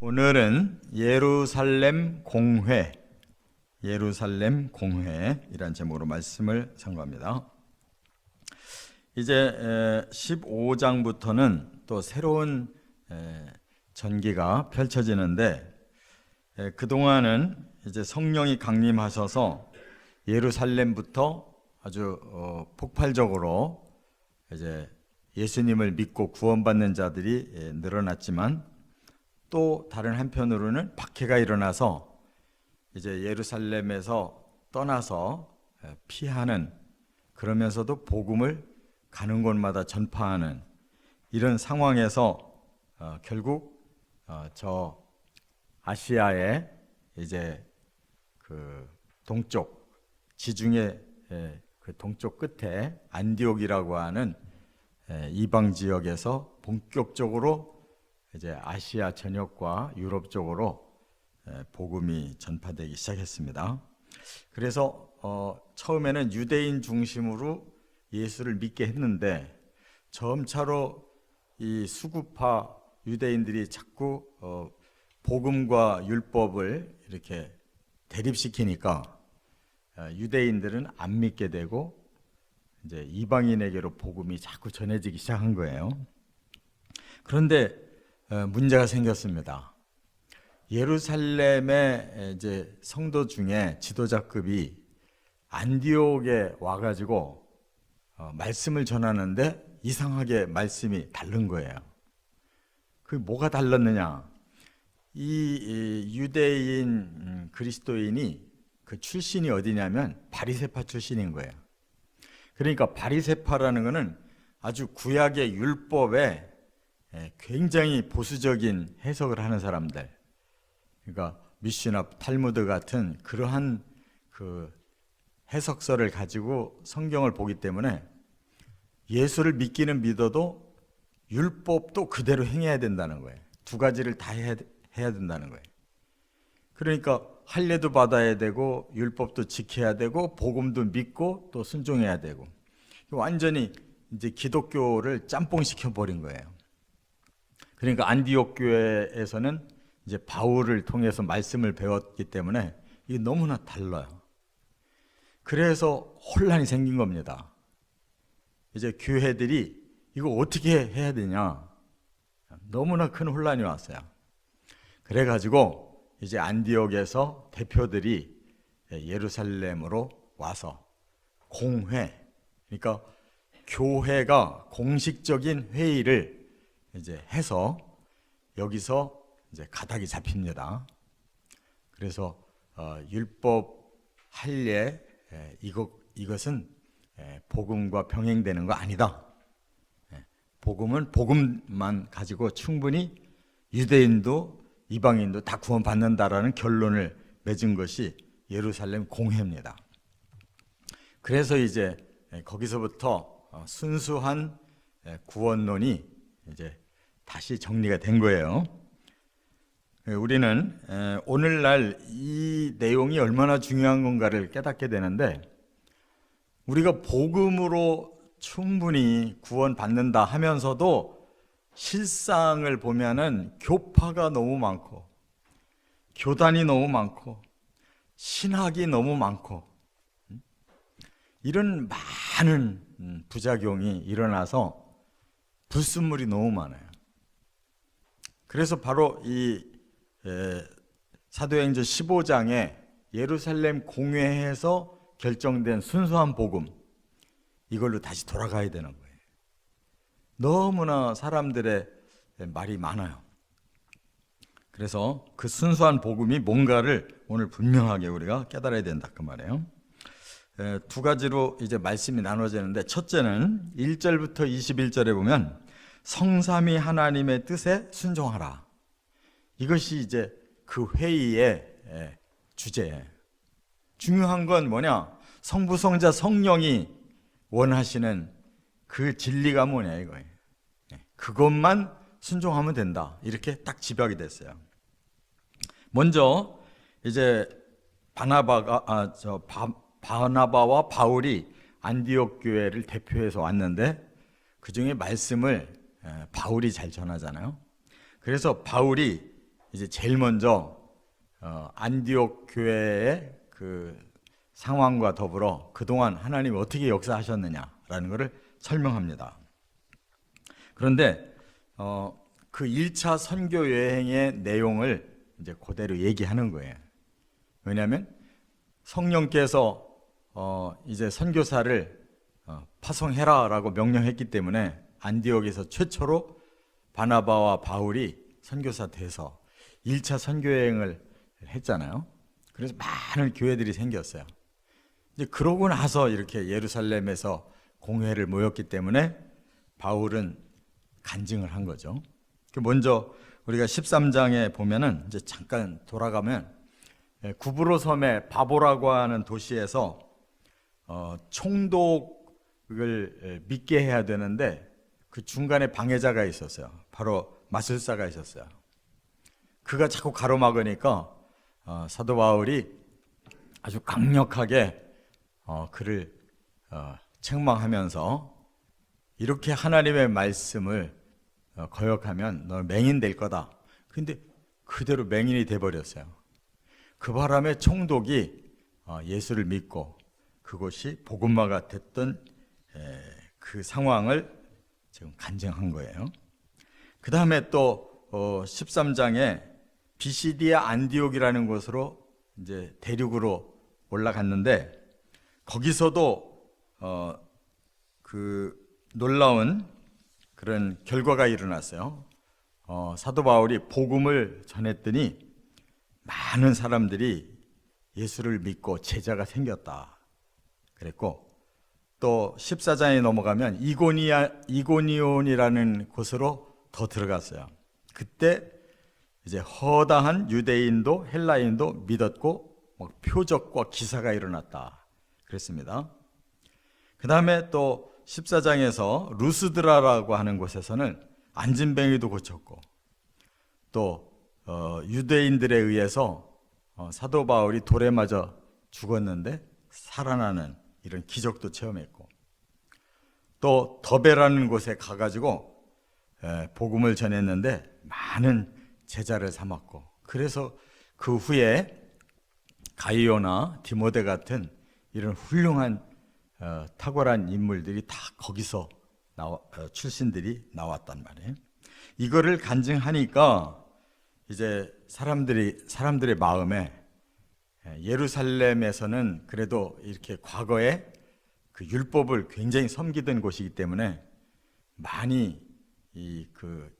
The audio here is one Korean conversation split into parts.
오늘은 예루살렘 공회이란 제목으로 말씀을 선고합니다. 이제 15장부터는 또 새로운 전기가 펼쳐지는데, 그동안은 이제 성령이 강림하셔서 예루살렘부터 아주 폭발적으로 이제 예수님을 믿고 구원받는 자들이 늘어났지만, 또 다른 한편으로는 박해가 일어나서 이제 예루살렘에서 떠나서 피하는, 그러면서도 복음을 가는 곳마다 전파하는 이런 상황에서 결국 저 아시아의 이제 그 동쪽 지중해 그 동쪽 끝에 안디옥이라고 하는 이방 지역에서 본격적으로 이제 아시아 전역과 유럽 쪽으로 복음이 전파되기 시작했습니다. 그래서 처음에는 유대인 중심으로 예수를 믿게 했는데, 점차로 이 수구파 유대인들이 자꾸 복음과 율법을 이렇게 대립시키니까 유대인들은 안 믿게 되고 이제 이방인에게로 복음이 자꾸 전해지기 시작한 거예요. 그런데 문제가 생겼습니다. 예루살렘의 이제 성도 중에 지도자급이 안디옥에 와가지고 말씀을 전하는데 이상하게 말씀이 다른 거예요. 그 뭐가 달랐느냐? 이 유대인 그리스도인이 그 출신이 어디냐면 바리새파 출신인 거예요. 그러니까 바리새파라는 것은 아주 구약의 율법에 굉장히 보수적인 해석을 하는 사람들, 그러니까 미슈나 탈무드 같은 그러한 그 해석서를 가지고 성경을 보기 때문에 예수를 믿기는 믿어도 율법도 그대로 행해야 된다는 거예요. 두 가지를 다 해야 된다는 거예요. 그러니까 할례도 받아야 되고 율법도 지켜야 되고 복음도 믿고 또 순종해야 되고, 완전히 이제 기독교를 짬뽕시켜 버린 거예요. 그러니까 안디옥 교회에서는 이제 바울을 통해서 말씀을 배웠기 때문에 이게 너무나 달라요. 그래서 혼란이 생긴 겁니다. 이제 교회들이 이거 어떻게 해야 되냐, 너무나 큰 혼란이 왔어요. 그래가지고 이제 안디옥에서 대표들이 예루살렘으로 와서 공회, 그러니까 교회가 공식적인 회의를 이제 해서 여기서 이제 가닥이 잡힙니다. 그래서 율법 할례 이것은 복음과 병행되는 거 아니다. 복음은 복음만 가지고 충분히 유대인도 이방인도 다 구원받는다라는 결론을 맺은 것이 예루살렘 공회입니다. 그래서 이제 거기서부터 순수한 구원론이 이제 다시 정리가 된 거예요. 우리는 오늘날 이 내용이 얼마나 중요한 건가를 깨닫게 되는데, 우리가 복음으로 충분히 구원받는다 하면서도 실상을 보면은 교파가 너무 많고 교단이 너무 많고 신학이 너무 많고 이런 많은 부작용이 일어나서 불순물이 너무 많아요. 그래서 바로 이 사도행전 15장에 예루살렘 공회에서 결정된 순수한 복음, 이걸로 다시 돌아가야 되는 거예요. 너무나 사람들의 말이 많아요. 그래서 그 순수한 복음이 뭔가를 오늘 분명하게 우리가 깨달아야 된다 그 말이에요. 두 가지로 이제 말씀이 나눠지는데, 첫째는 1절부터 21절에 보면 성삼위 하나님의 뜻에 순종하라. 이것이 이제 그 회의의 주제예요. 중요한 건 뭐냐? 성부, 성자, 성령이 원하시는 그 진리가 뭐냐 이거예요. 그것만 순종하면 된다. 이렇게 딱 집약이 됐어요. 먼저 이제 바나바와 바울이 안디옥 교회를 대표해서 왔는데, 그 중에 말씀을 바울이 잘 전하잖아요. 그래서 바울이 이제 제일 먼저 안디옥 교회의 그 상황과 더불어 그동안 하나님이 어떻게 역사하셨느냐라는 것을 설명합니다. 그런데 그 1차 선교 여행의 내용을 이제 그대로 얘기하는 거예요. 왜냐하면 성령께서 이제 선교사를 파송해라라고 명령했기 때문에 안디옥에서 최초로 바나바와 바울이 선교사 돼서 1차 선교 여행을 했잖아요. 그래서 많은 교회들이 생겼어요. 이제 그러고 나서 이렇게 예루살렘에서 공회를 모였기 때문에 바울은 간증을 한 거죠. 먼저 우리가 13장에 보면은 이제 잠깐 돌아가면 구브로 섬의 바보라고 하는 도시에서 총독을 믿게 해야 되는데 그 중간에 방해자가 있었어요. 바로 마술사가 있었어요. 그가 자꾸 가로막으니까 사도 바울이 아주 강력하게 그를 책망하면서 이렇게 하나님의 말씀을 거역하면 너 맹인 될 거다. 근데 그대로 맹인이 돼버렸어요. 그 바람에 총독이 예수를 믿고 그곳이 복음화가 됐던 그 상황을 지금 간증한 거예요. 그 다음에 또 13장에 비시디아 안디옥이라는 곳으로 이제 대륙으로 올라갔는데 거기서도 그 놀라운 그런 결과가 일어났어요. 사도 바울이 복음을 전했더니 많은 사람들이 예수를 믿고 제자가 생겼다 그랬고, 또 14장에 넘어가면 이고니온이라는 곳으로 더 들어갔어요. 그때 이제 허다한 유대인도 헬라인도 믿었고 표적과 기사가 일어났다 그랬습니다. 그 다음에 또 14장에서 루스드라라고 하는 곳에서는 안진뱅이도 고쳤고, 또 유대인들에 의해서 사도 바울이 돌에 맞아 죽었는데 살아나는 이런 기적도 체험했고, 또 더베라는 곳에 가가지고 복음을 전했는데 많은 제자를 삼았고, 그래서 그 후에 가이오나 디모데 같은 이런 훌륭한 탁월한 인물들이 다 거기서 출신들이 나왔단 말이에요. 이거를 간증하니까 이제 사람들의 마음에 예루살렘에서는 그래도 이렇게 과거에 그 율법을 굉장히 섬기던 곳이기 때문에 많이 이 그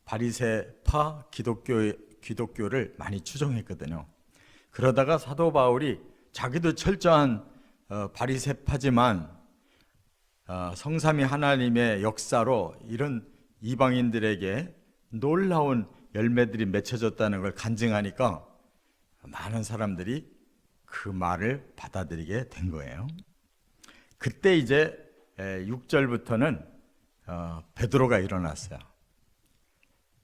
바리새파 기독교를 많이 추종했거든요. 그러다가 사도 바울이 자기도 철저한 바리새파지만 성삼위 하나님의 역사로 이런 이방인들에게 놀라운 열매들이 맺혀졌다는 걸 간증하니까 많은 사람들이 그 말을 받아들이게 된 거예요. 그때 이제 6절부터는 베드로가 일어났어요.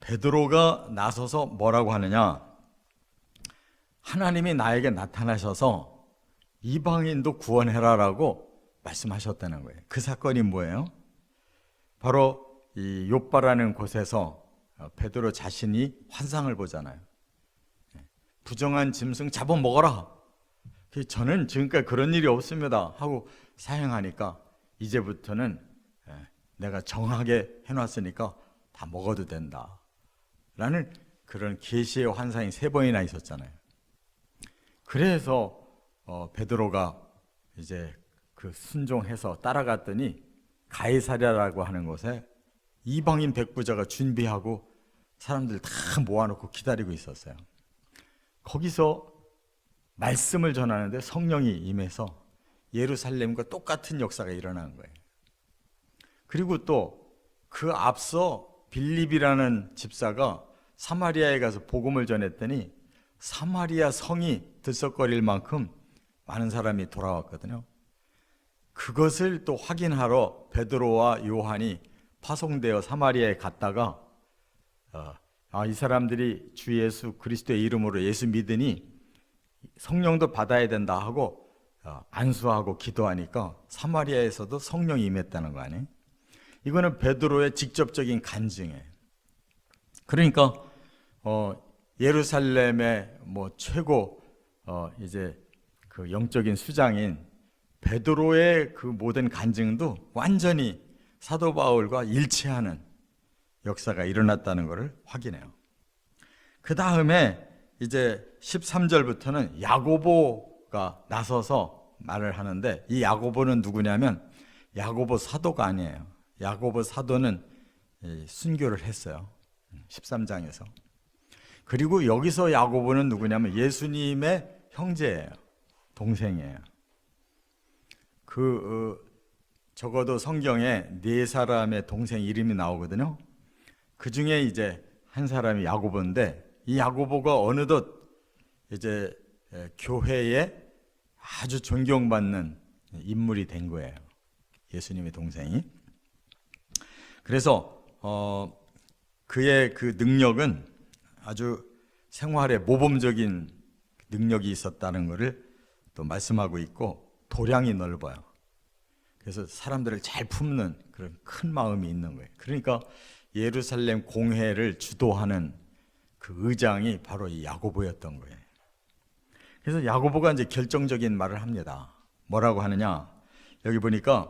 베드로가 나서서 뭐라고 하느냐, 하나님이 나에게 나타나셔서 이방인도 구원해라라고 말씀하셨다는 거예요. 그 사건이 뭐예요? 바로 이 욥바라는 곳에서 베드로 자신이 환상을 보잖아요. 부정한 짐승 잡아먹어라. 저는 지금까지 그런 일이 없습니다 하고 사행하니까 이제부터는 내가 정하게 해놨으니까 다 먹어도 된다 라는 그런 계시의 환상이 3번이나 있었잖아요. 그래서 베드로가 이제 그 순종해서 따라갔더니 가이사랴라고 하는 곳에 이방인 백부자가 준비하고 사람들 다 모아놓고 기다리고 있었어요. 거기서 말씀을 전하는데 성령이 임해서 예루살렘과 똑같은 역사가 일어나는 거예요. 그리고 또 그 앞서 빌립이라는 집사가 사마리아에 가서 복음을 전했더니 사마리아 성이 들썩거릴 만큼 많은 사람이 돌아왔거든요. 그것을 또 확인하러 베드로와 요한이 파송되어 사마리아에 갔다가 이 사람들이 주 예수 그리스도의 이름으로 예수 믿으니 성령도 받아야 된다 하고 안수하고 기도하니까 사마리아에서도 성령이 임했다는 거 아니에요? 이거는 베드로의 직접적인 간증이에요. 그러니까 예루살렘의 뭐 최고 이제 그 영적인 수장인 베드로의 그 모든 간증도 완전히 사도 바울과 일치하는 역사가 일어났다는 것을 확인해요. 그 다음에 이제 13절부터는 야고보가 나서서 말을 하는데, 이 야고보는 누구냐면 야고보 사도가 아니에요. 야고보 사도는 순교를 했어요. 13장에서. 그리고 여기서 야고보는 누구냐면 예수님의 형제예요. 동생이에요. 적어도 성경에 네 사람의 동생 이름이 나오거든요. 그 중에 이제 한 사람이 야고보인데, 이 야고보가 어느덧 이제 교회에 아주 존경받는 인물이 된 거예요. 예수님의 동생이. 그래서 그의 그 능력은 아주 생활에 모범적인 능력이 있었다는 것을 또 말씀하고 있고, 도량이 넓어요. 그래서 사람들을 잘 품는 그런 큰 마음이 있는 거예요. 그러니까 예루살렘 공회를 주도하는 그 의장이 바로 이 야고보였던 거예요. 그래서 야고보가 이제 결정적인 말을 합니다. 뭐라고 하느냐? 여기 보니까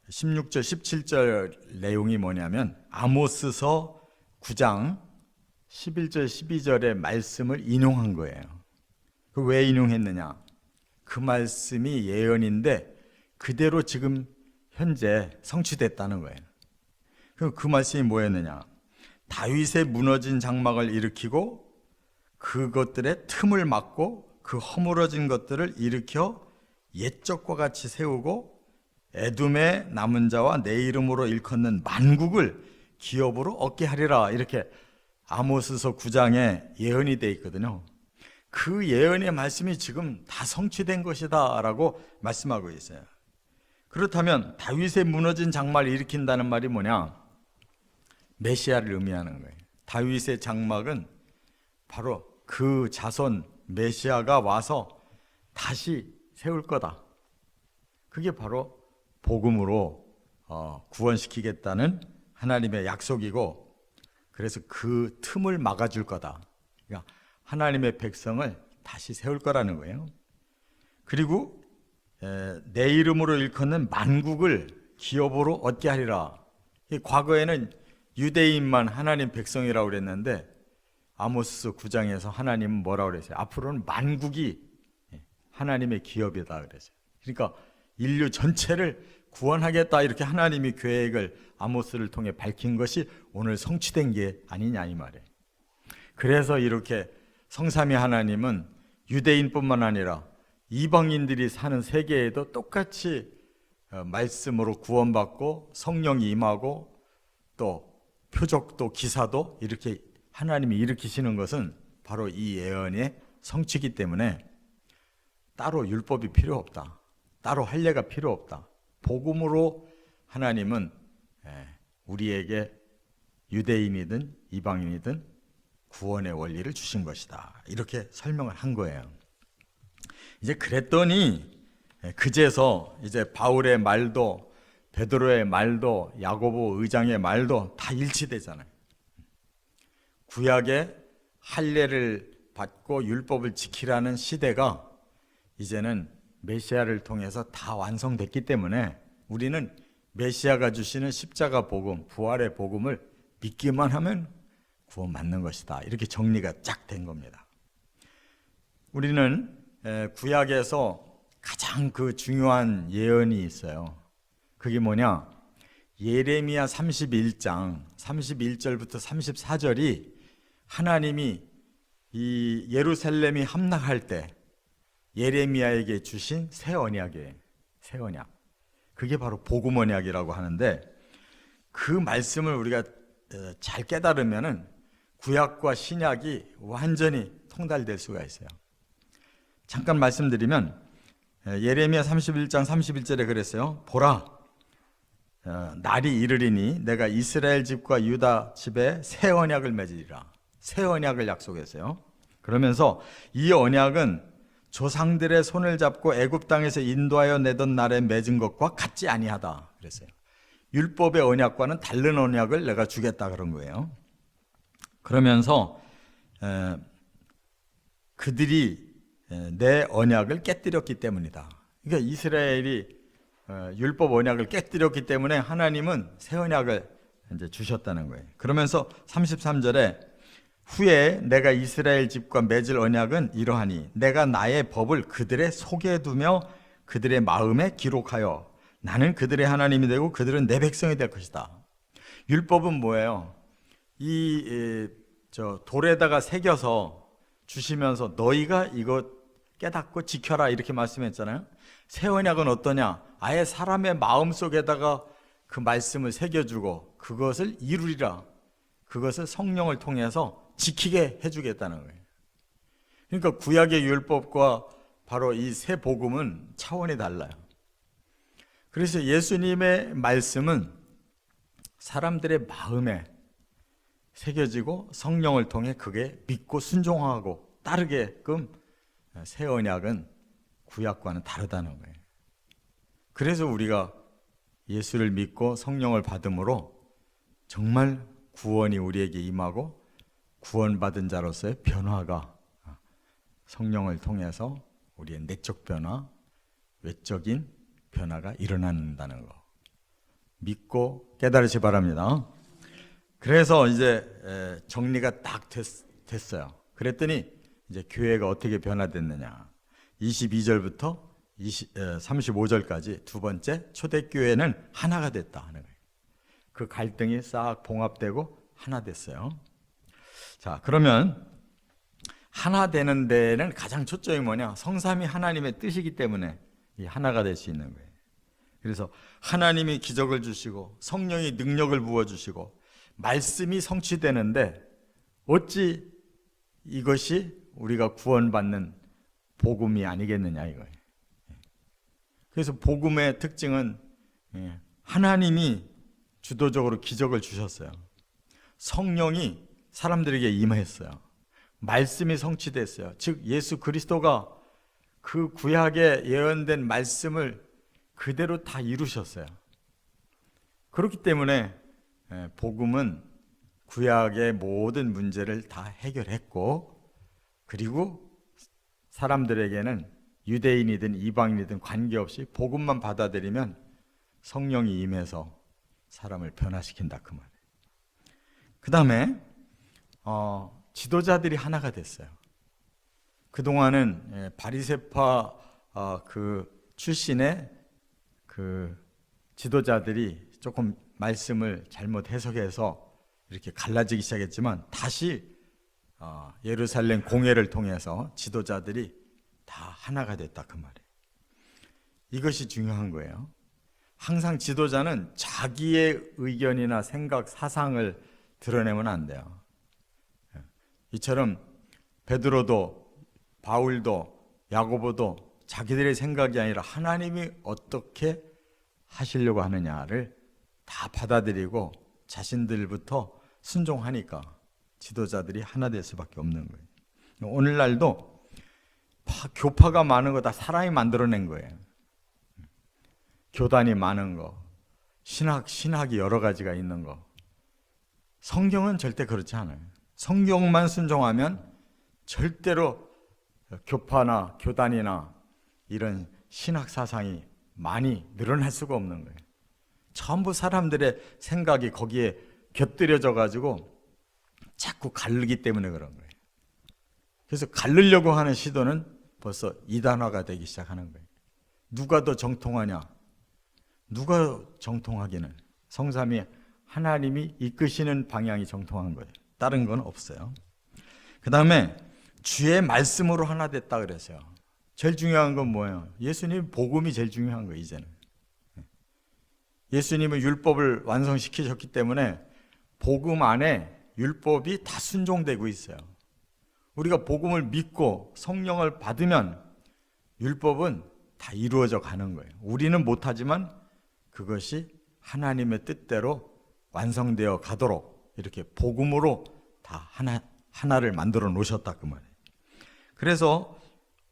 16절, 17절 내용이 뭐냐면 아모스서 9장 11절, 12절의 말씀을 인용한 거예요. 그 왜 인용했느냐? 그 말씀이 예언인데 그대로 지금 현재 성취됐다는 거예요. 그럼 그 말씀이 뭐였느냐? 다윗의 무너진 장막을 일으키고 그것들의 틈을 막고 그 허물어진 것들을 일으켜 옛적과 같이 세우고 에돔의 남은 자와 내 이름으로 일컫는 만국을 기업으로 얻게 하리라. 이렇게 아모스서 9장에 예언이 되어 있거든요. 그 예언의 말씀이 지금 다 성취된 것이다 라고 말씀하고 있어요. 그렇다면 다윗의 무너진 장막을 일으킨다는 말이 뭐냐? 메시아를 의미하는 거예요. 다윗의 장막은 바로 그 자손 메시아가 와서 다시 세울 거다. 그게 바로 복음으로 구원시키겠다는 하나님의 약속이고, 그래서 그 틈을 막아줄 거다. 그러니까 하나님의 백성을 다시 세울 거라는 거예요. 그리고 내 이름으로 일컫는 만국을 기업으로 얻게 하리라. 과거에는 유대인만 하나님 백성이라고 그랬는데 아모스 9장에서 하나님은 뭐라고 그랬어요? 앞으로는 만국이 하나님의 기업이다 그랬어요. 그러니까 인류 전체를 구원하겠다, 이렇게 하나님이 계획을 아모스를 통해 밝힌 것이 오늘 성취된 게 아니냐 이 말이에요. 그래서 이렇게 성삼위 하나님은 유대인뿐만 아니라 이방인들이 사는 세계에도 똑같이 말씀으로 구원받고 성령이 임하고 또 표적도 기사도 이렇게 하나님이 일으키시는 것은 바로 이 예언의 성취이기 때문에 따로 율법이 필요 없다. 따로 할례가 필요 없다. 복음으로 하나님은 우리에게 유대인이든 이방인이든 구원의 원리를 주신 것이다. 이렇게 설명을 한 거예요. 이제 그랬더니 그제서 이제 바울의 말도 베드로의 말도 야고보 의장의 말도 다 일치되잖아요. 구약의 할례를 받고 율법을 지키라는 시대가 이제는 메시아를 통해서 다 완성됐기 때문에 우리는 메시아가 주시는 십자가 복음, 부활의 복음을 믿기만 하면 구원받는 것이다. 이렇게 정리가 쫙 된 겁니다. 우리는 구약에서 가장 그 중요한 예언이 있어요. 그게 뭐냐? 예레미야 31장 31절부터 34절이 하나님이 이 예루살렘이 함락할 때 예레미야에게 주신 새 언약이에요. 새 언약. 그게 바로 복음 언약이라고 하는데, 그 말씀을 우리가 잘 깨달으면은 구약과 신약이 완전히 통달될 수가 있어요. 잠깐 말씀드리면 예레미야 31장 31절에 그랬어요. 보라, 날이 이르리니 내가 이스라엘 집과 유다 집에 새 언약을 맺으리라. 새 언약을 약속했어요. 그러면서 이 언약은 조상들의 손을 잡고 애굽 땅에서 인도하여 내던 날에 맺은 것과 같지 아니하다 그랬어요. 율법의 언약과는 다른 언약을 내가 주겠다 그런 거예요. 그러면서 그들이 내 언약을 깨뜨렸기 때문이다. 그러니까 이스라엘이 율법 언약을 깨뜨렸기 때문에 하나님은 새 언약을 이제 주셨다는 거예요. 그러면서 33절에 후에 내가 이스라엘 집과 맺을 언약은 이러하니 내가 나의 법을 그들의 속에 두며 그들의 마음에 기록하여 나는 그들의 하나님이 되고 그들은 내 백성이 될 것이다. 율법은 뭐예요? 돌에다가 새겨서 주시면서 너희가 이거 깨닫고 지켜라 이렇게 말씀했잖아요. 새 언약은 어떠냐? 아예 사람의 마음속에다가 그 말씀을 새겨주고 그것을 이루리라. 그것을 성령을 통해서 지키게 해주겠다는 거예요. 그러니까 구약의 율법과 바로 이 새 복음은 차원이 달라요. 그래서 예수님의 말씀은 사람들의 마음에 새겨지고 성령을 통해 그게 믿고 순종하고 따르게끔 새 언약은 구약과는 다르다는 거예요. 그래서 우리가 예수를 믿고 성령을 받음으로 정말 구원이 우리에게 임하고 구원받은 자로서의 변화가 성령을 통해서 우리의 내적 변화, 외적인 변화가 일어난다는 거 믿고 깨달으시 바랍니다. 그래서 이제 정리가 딱 됐어요. 그랬더니 이제 교회가 어떻게 변화됐느냐. 22절부터 35절까지 두 번째 초대교회는 하나가 됐다 하는 거예요. 그 갈등이 싹 봉합되고 하나 됐어요. 자, 그러면 하나 되는 데는 가장 초점이 뭐냐? 성삼위 하나님의 뜻이기 때문에 이 하나가 될 수 있는 거예요. 그래서 하나님이 기적을 주시고 성령이 능력을 부어주시고 말씀이 성취되는데 어찌 이것이 우리가 구원받는 복음이 아니겠느냐 이거예요. 그래서 복음의 특징은 하나님이 주도적으로 기적을 주셨어요. 성령이 사람들에게 임했어요. 말씀이 성취됐어요. 즉 예수 그리스도가 그 구약에 예언된 말씀을 그대로 다 이루셨어요. 그렇기 때문에 복음은 구약의 모든 문제를 다 해결했고, 그리고 사람들에게는 유대인이든 이방인이든 관계없이 복음만 받아들이면 성령이 임해서 사람을 변화시킨다 그 말이에요. 그 다음에 지도자들이 하나가 됐어요. 그동안은 바리새파 그 출신의 그 지도자들이 조금 말씀을 잘못 해석해서 이렇게 갈라지기 시작했지만 다시 예루살렘 공회를 통해서 지도자들이 다 하나가 됐다 그 말이에요. 이것이 중요한 거예요. 항상 지도자는 자기의 의견이나 생각, 사상을 드러내면 안 돼요. 이처럼 베드로도 바울도 야고보도 자기들의 생각이 아니라 하나님이 어떻게 하시려고 하느냐를 다 받아들이고 자신들부터 순종하니까 지도자들이 하나 될 수밖에 없는 거예요. 오늘날도 교파가 많은 거 다 사람이 만들어낸 거예요. 교단이 많은 거, 신학이 여러 가지가 있는 거. 성경은 절대 그렇지 않아요. 성경만 순종하면 절대로 교파나 교단이나 이런 신학 사상이 많이 늘어날 수가 없는 거예요. 전부 사람들의 생각이 거기에 곁들여져 가지고 자꾸 가르기 때문에 그런 거예요. 그래서 가르려고 하는 시도는 벌써 이단화가 되기 시작하는 거예요. 누가 더 정통하냐? 누가 정통하기는 성삼위 하나님이 이끄시는 방향이 정통한 거예요. 다른 건 없어요. 그 다음에 주의 말씀으로 하나 됐다 그랬어요. 제일 중요한 건 뭐예요? 예수님 복음이 제일 중요한 거예요. 이제는 예수님은 율법을 완성시키셨기 때문에 복음 안에 율법이 다 순종되고 있어요. 우리가 복음을 믿고 성령을 받으면 율법은 다 이루어져 가는 거예요. 우리는 못하지만 그것이 하나님의 뜻대로 완성되어 가도록 이렇게 복음으로 다 하나를 만들어 놓으셨다 그 말이에요. 그래서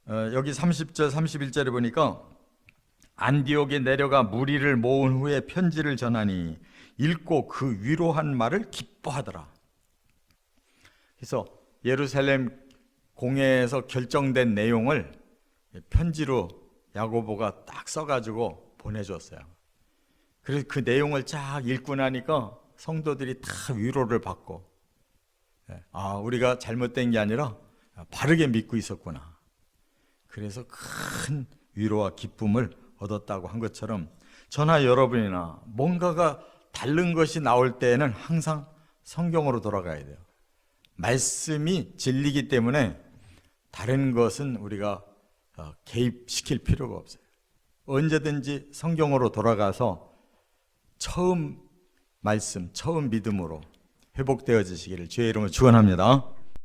여기 30절 31절에 보니까 안디옥에 내려가 무리를 모은 후에 편지를 전하니 읽고 그 위로한 말을 기뻐하더라. 그래서 예루살렘 공회에서 결정된 내용을 편지로 야고보가 딱 써가지고 보내줬어요. 그래서 그 내용을 쫙 읽고 나니까 성도들이 다 위로를 받고, 우리가 잘못된 게 아니라 바르게 믿고 있었구나. 그래서 큰 위로와 기쁨을 얻었다고 한 것처럼 저나 여러분이나 뭔가가 다른 것이 나올 때에는 항상 성경으로 돌아가야 돼요. 말씀이 진리이기 때문에 다른 것은 우리가 개입시킬 필요가 없어요. 언제든지 성경으로 돌아가서 처음 말씀, 처음 믿음으로 회복되어지시기를 주의 이름으로 축원합니다.